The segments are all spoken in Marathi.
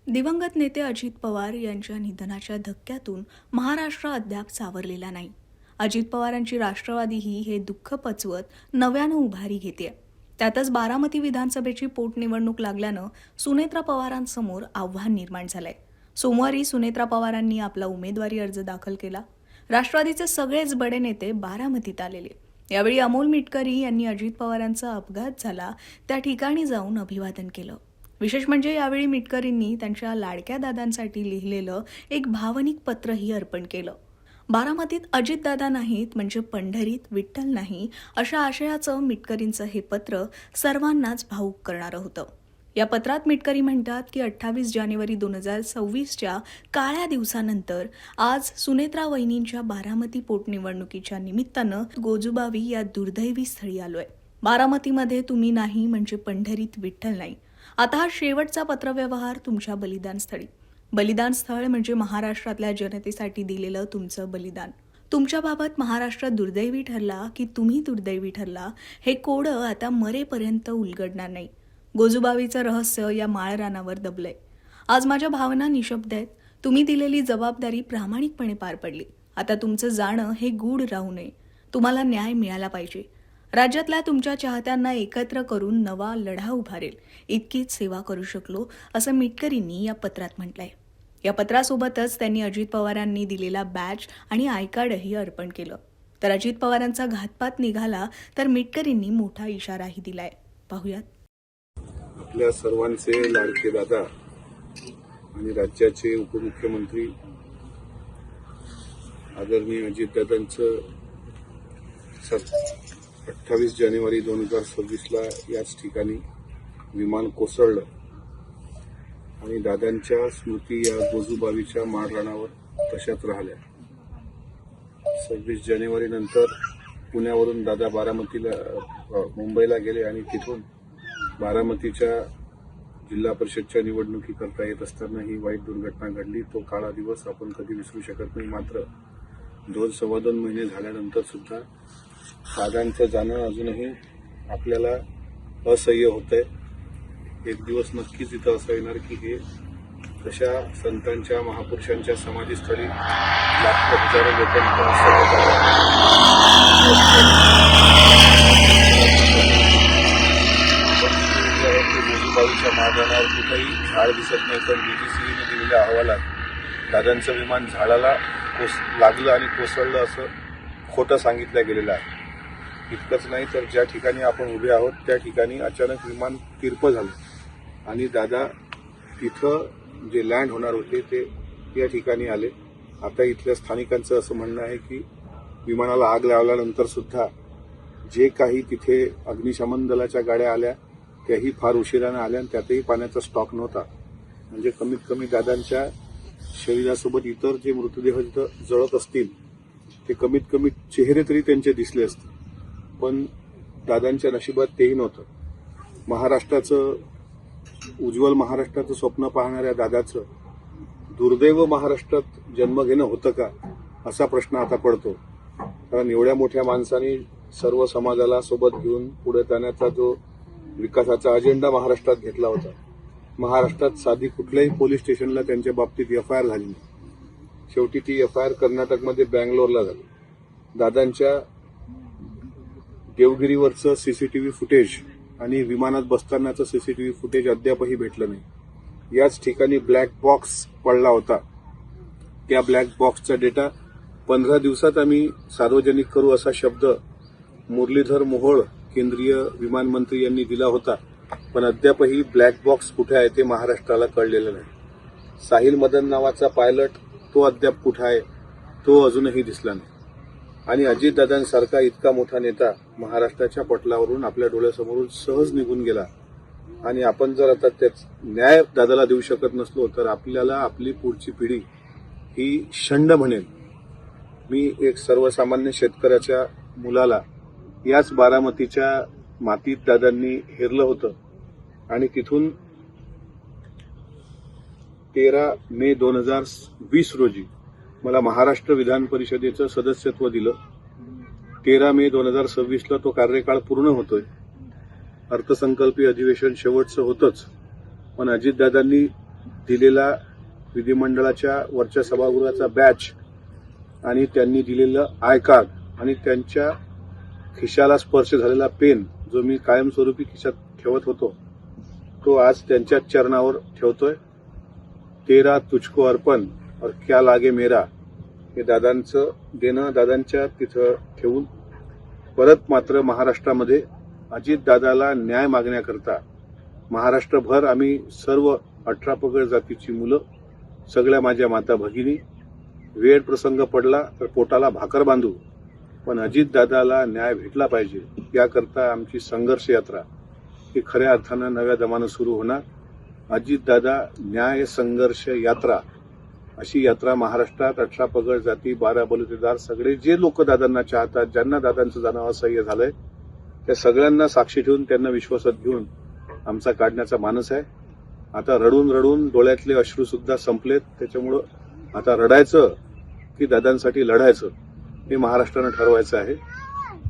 दिवंगत नेते अजित पवार यांच्या निधनाच्या धक्क्यातून महाराष्ट्र अद्याप सावरलेला नाही. अजित पवारांची राष्ट्रवादीही हे दुःख पचवत नव्यानं उभारी घेतेय. त्यातच बारामती विधानसभेची पोटनिवडणूक लागल्यानं सुनेत्रा पवारांसमोर आव्हान निर्माण झालंय. सोमवारी सुनेत्रा पवारांनी आपला उमेदवारी अर्ज दाखल केला. राष्ट्रवादीचे सगळेच बडे नेते बारामतीत आलेले. यावेळी अमोल मिटकरी यांनी अजित पवारांचा अपघात झाला त्या ठिकाणी जाऊन अभिवादन केलं. विशेष म्हणजे यावेळी मिटकरींनी त्यांच्या लाडक्या दादांसाठी लिहिलेलं एक भावनिक पत्रही अर्पण केलं. बारामतीत अजितदादा नाहीत म्हणजे पंढरीत विठ्ठल नाही अशा आशयाचं मिटकरींचं हे पत्र सर्वांनाच भावूक करणारं होतं. या पत्रात मिटकरी म्हणतात की 28 जानेवारी 2026च्या काळ्या दिवसानंतर आज सुनेत्रा वहिनींच्या बारामती पोटनिवडणुकीच्या निमित्तानं गोजुबावी या दुर्दैवी स्थळी आलोय. बारामतीमध्ये तुम्ही नाही म्हणजे पंढरीत विठ्ठल नाही. आता हा शेवटचा पत्रव्यवहार तुमच्या बलिदानस्थळी. बलिदान स्थळ म्हणजे महाराष्ट्रातल्या जनतेसाठी दिलेलं तुमचं बलिदान. तुमच्याबाबत महाराष्ट्र दुर्दैवी ठरला की तुम्ही दुर्दैवी ठरला हे कोडं आता मरेपर्यंत उलगडणार नाही. गोजुबावीचं रहस्य या माळरानावर दबलंय. आज माझ्या भावना निशब्द आहेत. तुम्ही दिलेली जबाबदारी प्रामाणिकपणे पार पडली. आता तुमचं जाणं हे गूढ राहू नये. तुम्हाला न्याय मिळाला पाहिजे. राज्यातल्या तुमच्या चाहत्यांना एकत्र करून नवा लढा उभारेल इतकीच सेवा करू शकलो असं मिटकरींनी या पत्रात म्हटलंय. या पत्रासोबतच त्यांनी अजित पवारांनी दिलेला बॅच आणि आय कार्डही अर्पण केलं. तर अजित पवारांचा घातपात निघाला तर मिटकरींनी मोठा इशाराही दिलाय. पाहूयात. आपल्या सर्वांचे लाडके दादा आणि राज्याचे उपमुख्यमंत्री आदरणीय अजितदादांचं 28 जानेवारी 2026ला याच ठिकाणी विमान कोसळलं आणि दादांच्या स्मृती या गोजुबावीच्या माळरानावर तशाच राहिल्या. 26 जानेवारी नंतर पुण्यावरून दादा मुंबईला गेले आणि तिथून बारामतीच्या जिल्हा परिषदच्या निवडणुकीकरता येत असताना ही वाईट दुर्घटना घडली. तो काळा दिवस आपण कधी विसरू शकत नाही. मात्र 2-2.25 महिने झाल्यानंतर सुद्धा दादांचं जाणं अजूनही आपल्याला असह्य होतंय. एक दिवस नक्कीच इथं असं येणार की हे कशा संतांच्या महापुरुषांच्या समाधीस्थळी लाखो हजारो लोकांचा गोजुबावीच्या मैदानावर कुठेही झाड दिसत नाही. तर बीजीसीने दिलेल्या अहवालात दादांचं विमान झाडाला लागलं आणि कोसळलं असं खोटं सांगितलं गेलेलं आहे. इतकंच नाही तर ज्या ठिकाणी आपण उभे आहोत त्या ठिकाणी अचानक विमान तिरपं झालं आणि दादा तिथं जे लँड होणार होते ते या ठिकाणी आले. आता इथल्या स्थानिकांचं असं म्हणणं आहे की विमानाला आग लावल्यानंतर सुद्धा जे काही तिथे अग्निशमन दलाच्या गाड्या आल्या त्याही फार उशिरानं आल्या आणि त्यातही पाण्याचा स्टॉक नव्हता. म्हणजे कमीत कमी दादांच्या शरीरासोबत इतर जे मृतदेह तिथं जळत असतील ते कमीत कमी चेहरे तरी त्यांचे दिसले असतील. पण दादांच्या नशिबात तेही नव्हतं. उज्ज्वल महाराष्ट्राचं स्वप्न पाहणाऱ्या दादाचं दुर्दैव महाराष्ट्रात जन्म घेणं होतं का असा प्रश्न आता पडतो. कारण एवढ्या मोठ्या माणसाने सर्व समाजाला सोबत घेऊन पुढे जाण्याचा जो विकासाचा अजेंडा महाराष्ट्रात घेतला होता, महाराष्ट्रात साधी कुठल्याही पोलीस स्टेशनला त्यांच्या बाबतीत FIR झाली नाही. शेवटी ती FIR कर्नाटकमध्ये बँगलोरला झाली. दादांच्या देवगिरीवरचं CCTV फुटेज आणि विमानात बसतानाचं CCTV फुटेज अद्यापही भेटलं नाही. याच ठिकाणी ब्लॅक बॉक्स पडला होता. त्या ब्लॅक बॉक्सचा डेटा 15 दिवसात आम्ही सार्वजनिक करू असा शब्द मुरलीधर मोहोळ केंद्रीय विमान मंत्री यांनी दिला होता. पण अद्यापही ब्लॅक बॉक्स कुठे आहे ते महाराष्ट्राला कळलेलं नाही. साहिल मदन नावाचा पायलट तो अद्याप कुठे आहे तो अजूनही दिसला नाही. आणि अजितदादांसारखा इतका मोठा नेता महाराष्ट्राच्या पटलावरून आपल्या डोळ्यासमोरून सहज निघून गेला. आणि आपण जर आता त्याच न्याय दादाला देऊ शकत नसलो तर आपल्याला आपली पुढची पिढी ही शंड म्हणेल. मी एक सर्वसामान्य शेतकऱ्याच्या मुलाला याच बारामतीच्या मातीत दादांनी हेरलं होतं आणि तिथून 13 मे 2020 रोजी मला महाराष्ट्र विधान परिषदेचं सदस्यत्व दिलं. 13 मे 2026ला तो कार्यकाळ पूर्ण होतोय. अर्थसंकल्पीय अधिवेशन शेवटचं होतंच. पण अजितदादांनी दिलेला विधिमंडळाच्या वरच्या सभागृहाचा बॅच आणि त्यांनी दिलेलं आय कार्ड आणि त्यांच्या खिशाला स्पर्श झालेला पेन जो मी कायमस्वरूपी खिशात ठेवत होतो तो आज त्यांच्या चरणावर ठेवतोय. तेरा तुझको अर्पण और क्या लागे मेरा हे दादांचं देणं दादांच्या तिथं ठेवून परत मात्र महाराष्ट्रामध्ये अजितदादाला न्याय मागण्याकरता महाराष्ट्रभर आम्ही सर्व 18 पगड जातीची मुलं, सगळ्या माझ्या माता भगिनी, वेळ प्रसंग पडला तर पोटाला भाकर बांधू, पण अजितदादाला न्याय भेटला पाहिजे याकरता आमची संघर्ष यात्रा ही खऱ्या अर्थानं नव्या दमानं सुरू होणार. अजितदादा न्याय संघर्ष यात्रा अशी यात्रा महाराष्ट्रात 18 पगड जाती, 12 बलुतेदार सगळे जे लोक दादांना चाहतात, ज्यांना दादांचं जाणं असह्य झालंय त्या सगळ्यांना साक्षी ठेवून त्यांना विश्वासात घेऊन आमचा काढण्याचा मानस आहे. आता रडून रडून डोळ्यातले अश्रू सुद्धा संपलेत. त्याच्यामुळं आता रडायचं की दादांसाठी लढायचं हे महाराष्ट्रानं ठरवायचं आहे.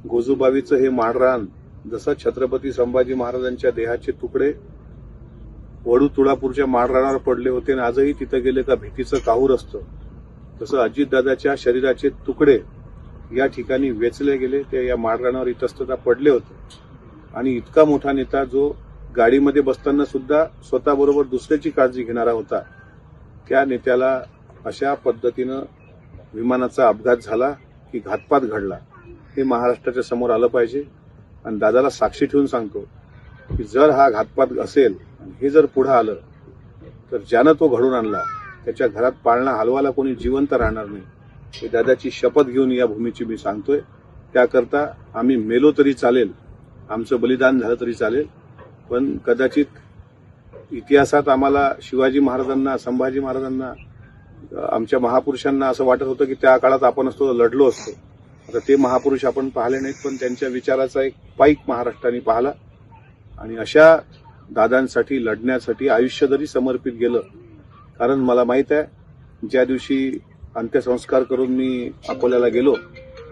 गोजूबावीचं हे माळरान जसं छत्रपती संभाजी महाराजांच्या देहाचे तुकडे वडू तुळापूरच्या माळरानावर पडले होते आणि आजही तिथं गेले का भीतीचं काहूर असतं, तसं अजितदादाच्या शरीराचे तुकडे या ठिकाणी वेचले गेले, ते या माळरानावर इतस्ततः पडले होते. आणि इतका मोठा नेता जो गाडीमध्ये बसताना सुद्धा स्वतःबरोबर दुसऱ्याची काळजी घेणारा होता, त्या नेत्याला अशा पद्धतीनं विमानाचा अपघात झाला की घातपात घडला हे महाराष्ट्राच्या समोर आलं पाहिजे. आणि दादाला साक्षी ठेवून सांगतो की जर हा घातपात असेल आणि हे जर पुढे आलं तर ज्यानं तो घडून आणला त्याच्या घरात पाळणा हलवायला कोणी जिवंत राहणार नाही हे दादाची शपथ घेऊन या भूमीची मी सांगतोय. त्याकरता आम्ही मेलो तरी चालेल, आमचं बलिदान झालं तरी चालेल, पण कदाचित इतिहासात आम्हाला शिवाजी महाराजांना, संभाजी महाराजांना, आमच्या महापुरुषांना असं वाटत होतं की त्या काळात आपण असतो लढलो असतो. आता ते महापुरुष आपण पाहिले नाहीत, पण त्यांच्या विचाराचा एक पाईक महाराष्ट्राने पाहिला आणि अशा दादांसाठी लढण्यासाठी आयुष्य जरी समर्पित गेलं. कारण मला माहित आहे ज्या दिवशी अंत्यसंस्कार करून मी अकोल्याला गेलो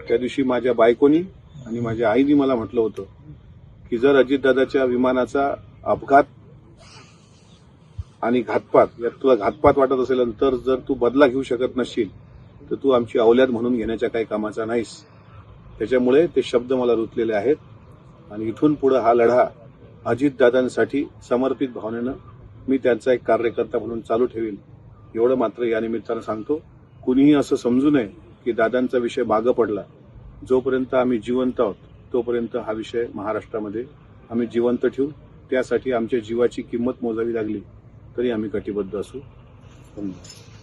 त्या दिवशी माझ्या बायकोनी आणि माझ्या आईनी मला म्हटलं होतं की जर अजितदादाच्या विमानाचा अपघात आणि घातपात यात तुला घातपात वाटत असेल तर जर तू बदला घेऊ शकत नसशील तर तू आमची औलाद म्हणून घेण्याच्या काही कामाचा नाहीस. त्याच्यामुळे ते शब्द मला रुतलेले आहेत आणि इथून पुढे हा लढा अजितदादांसाठी समर्पित भावनेनं मी त्यांचा एक कार्यकर्ता म्हणून चालू ठेवीन एवढं मात्र या निमित्तानं सांगतो. कुणीही असं समजू नये की दादांचा विषय मागं पडला. जोपर्यंत आम्ही जिवंत आहोत तोपर्यंत हा विषय महाराष्ट्रामध्ये आम्ही जिवंत ठेवू. त्यासाठी आमच्या जीवाची किंमत मोजावी लागली तरी आम्ही कटिबद्ध असू. धन्यवाद.